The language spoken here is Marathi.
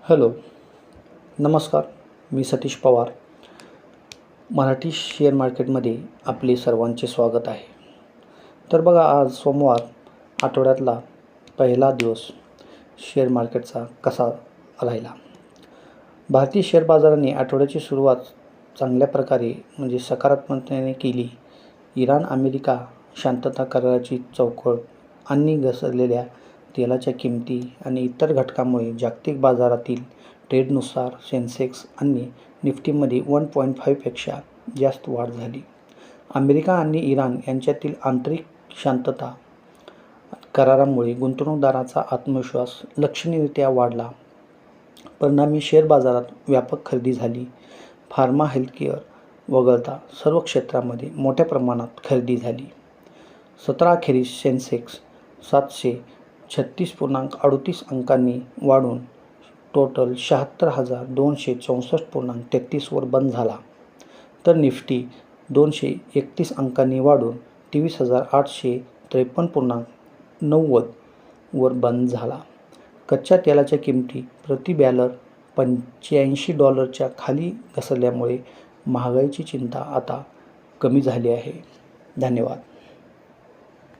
हॅलो, नमस्कार. मी सतीश पवार. मराठी शेअर मार्केटमध्ये आपले सर्वांचे स्वागत आहे. तर बघा, आज सोमवार, आठवड्यातला पहिला दिवस शेअर मार्केटचा कसा राहिला. भारतीय शेअर बाजाराने आठवड्याची सुरुवात चांगल्या प्रकारे म्हणजे सकारात्मकतेने केली. इराण अमेरिका शांतता कराराची चौकट आणि घसरलेल्या तेलाच्या किमती आणि इतर घटकांमुळे जागतिक बाजारातील ट्रेडनुसार सेन्सेक्स आणि निफ्टीमध्ये 1.5 पेक्षा जास्त वाढ झाली. अमेरिका आणि इराण यांच्यातील आंतरिक शांतता करारामुळे गुंतवणूकदारांचा आत्मविश्वास लक्षणीयरीत्या वाढला. परिणामी शेअर बाजारात व्यापक खरेदी झाली. फार्मा, हेल्थकेअर वगळता सर्व क्षेत्रांमध्ये मोठ्या प्रमाणात खरेदी झाली. सत्राअखेरीस सेन्सेक्स 736.38 अंकांनी वाढून टोटल 76,264.33 वर बंद झाला. तर निफ्टी 231 अंकांनी वाढून 23,853.90 वर बंद झाला. कच्च्या तेलाच्या किमती प्रति बॅरल $85 खाली घसरल्यामुळे महागाईची चिंता आता कमी झाली आहे. धन्यवाद.